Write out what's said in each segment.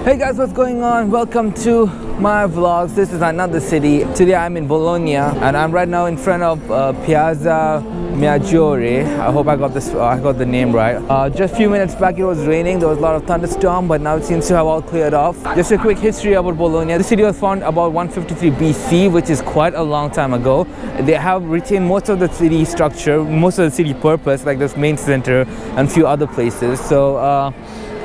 Hey guys, what's going on? Welcome to my vlogs. This is another city. Today I'm in Bologna and I'm right now in front of Piazza Maggiore. I hope I got the name right. Just a few minutes back it was raining. There was a lot of thunderstorm, but now it seems to have all cleared off. Just a quick history about Bologna. The city was founded about 153 BC, which is quite a long time ago. They have retained most of the city structure, most of the city purpose, like this main center and a few other places. So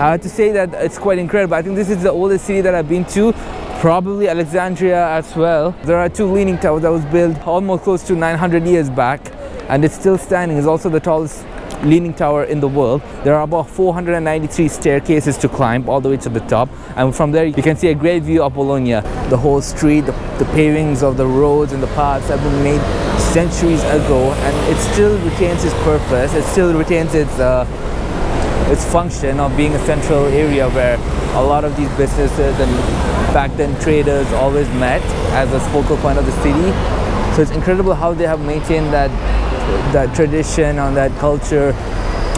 I have to say that it's quite incredible. I think this is the oldest city that I've been to, probably Alexandria as well. There are two leaning towers that was built almost close to 900 years back, and it's still standing. It's also the tallest leaning tower in the world. There are about 493 staircases to climb all the way to the top, and from there you can see a great view of Bologna. The whole street, the pavings of the roads and the paths have been made centuries ago, and it still retains its purpose. It still retains its function of being a central area where a lot of these businesses and back then traders always met as a focal point of the city. So it's incredible how they have maintained that tradition and that culture.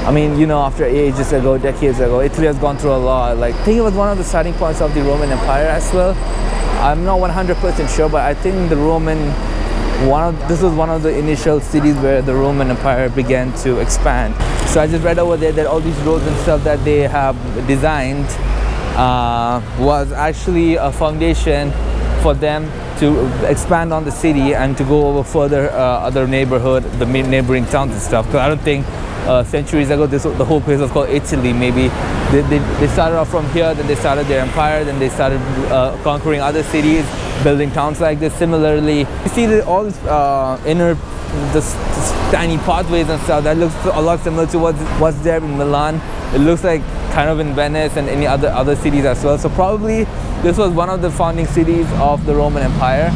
I mean, you know, after ages ago, decades ago, Italy has gone through a lot. Like, I think it was one of the starting points of the Roman Empire as well. I'm not 100% sure, but I think this was one of the initial cities where the Roman Empire began to expand. So I just read over there that all these roads and stuff that they have designed was actually a foundation for them to expand on the city and to go over further other neighborhood, the neighboring towns and stuff. Because I don't think centuries ago the whole place was called Italy. Maybe they started off from here, then they started their empire, then they started conquering other cities, building towns like this. Similarly, you see all this this tiny pathways and stuff that looks a lot similar to what's there in Milan. It looks like kind of in Venice and any other cities as well. So probably this was one of the founding cities of the Roman Empire.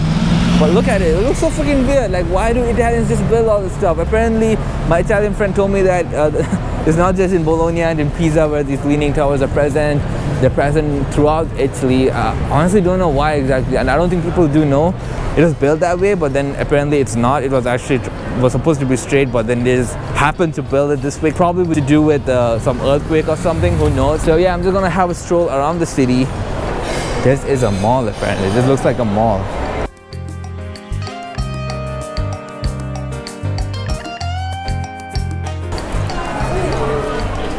But look at it, it looks so freaking weird. Like, why do Italians just build all this stuff? Apparently, my Italian friend told me that it's not just in Bologna and in Pisa where these leaning towers are present. They're present throughout Italy. Honestly, don't know why exactly, and I don't think people do know. It was built that way, but then apparently it's not. It was supposed to be straight, but then they just happened to build it this way. Probably to do with some earthquake or something, who knows? So yeah, I'm just gonna have a stroll around the city. This is a mall apparently. This looks like a mall.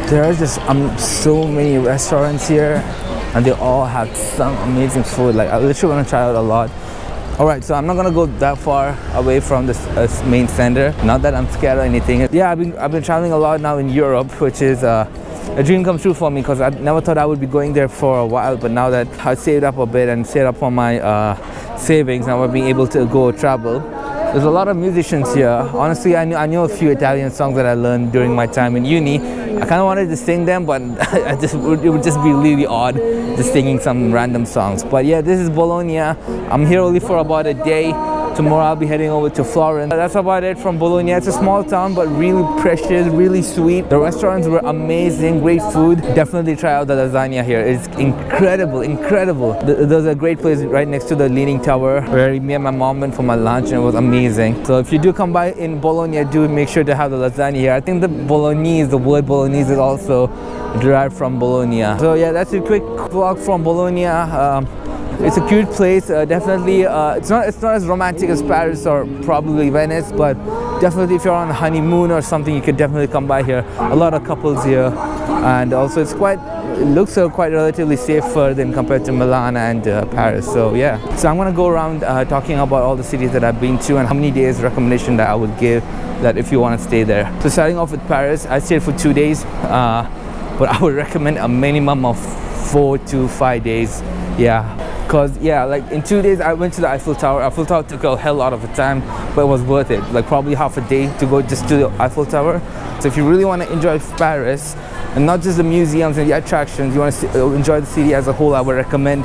There are just so many restaurants here, and they all have some amazing food. Like, I literally want to try out a lot. Alright, so I'm not gonna go that far away from this main center. Not that I'm scared or anything. Yeah, I've been traveling a lot now in Europe, which is a dream come true for me, because I never thought I would be going there for a while. But now that I saved up a bit and saved up for my savings, now we're being able to go travel. There's a lot of musicians here. Honestly, I knew a few Italian songs that I learned during my time in uni. I kind of wanted to sing them, but it would just be really odd just singing some random songs. But yeah, this is Bologna. I'm here only for about a day. Tomorrow I'll be heading over to Florence. That's about it from Bologna. It's a small town, but really precious, really sweet. The restaurants were amazing, great food. Definitely try out the lasagna here. It's incredible, incredible. There's a great place right next to the Leaning Tower where me and my mom went for my lunch, and it was amazing. So if you do come by in Bologna, do make sure to have the lasagna here. I think the word Bolognese is also derived from Bologna. So yeah, that's a quick vlog from Bologna. It's a cute place, definitely. It's not as romantic as Paris or probably Venice, but definitely if you're on a honeymoon or something, you could definitely come by here. A lot of couples here, and also it looks quite relatively safer than compared to Milan and Paris. So yeah, so I'm gonna go around talking about all the cities that I've been to and how many days recommendation that I would give that if you want to stay there. So starting off with Paris, I stayed for 2 days, but I would recommend a minimum of 4 to 5 days. Yeah. Because yeah, like in 2 days I went to the Eiffel Tower. Eiffel Tower took a hell lot of the time, but it was worth it. Like probably half a day to go just to the Eiffel Tower. So if you really want to enjoy Paris, and not just the museums and the attractions, you want to enjoy the city as a whole, I would recommend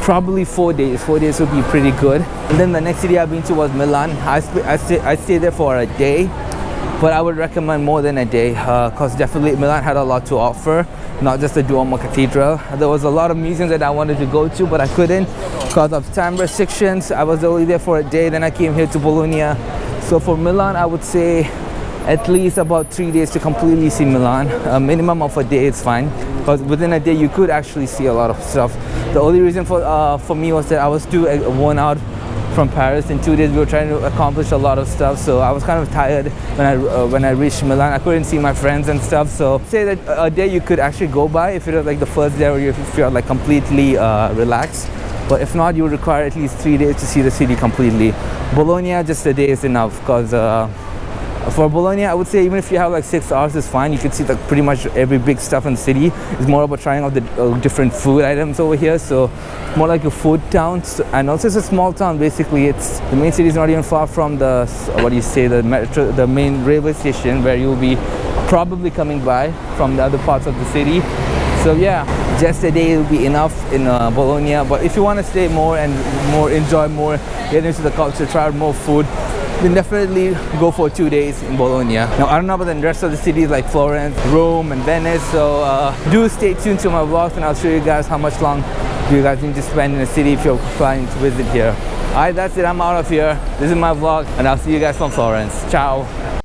probably 4 days. 4 days would be pretty good. And then the next city I've been to was Milan. I stayed there for a day, but I would recommend more than a day, because definitely Milan had a lot to offer. Not just the Duomo Cathedral. There was a lot of museums that I wanted to go to, but I couldn't because of time restrictions. I was only there for a day, then I came here to Bologna. So for Milan, I would say at least about 3 days to completely see Milan. A minimum of a day is fine. because within a day you could actually see a lot of stuff. The only reason for me was that I was too worn out from Paris. In 2 days we were trying to accomplish a lot of stuff, so I was kind of tired when I reached Milan. I couldn't see my friends and stuff, so say that a day you could actually go by if it was like the first day, or if you're like completely relaxed. But if not, you would require at least 3 days to see the city completely. Bologna, just a day is enough, because for Bologna, I would say even if you have like 6 hours is fine. You can see like pretty much every big stuff in the city. It's more about trying out the different food items over here, so more like a food town. And also it's a small town basically. It's the main city is not even far from the the main railway station, where you'll be probably coming by from the other parts of the city. So yeah, just a day will be enough in Bologna. But if you want to stay more and enjoy more, get into the culture, try out more food, then definitely go for 2 days in Bologna. Now I don't know about the rest of the cities like Florence, Rome and Venice, so do stay tuned to my vlogs, and I'll show you guys how much long do you guys need to spend in the city if you're planning to visit here. Alright, that's it, I'm out of here. This is my vlog, and I'll see you guys from Florence. Ciao!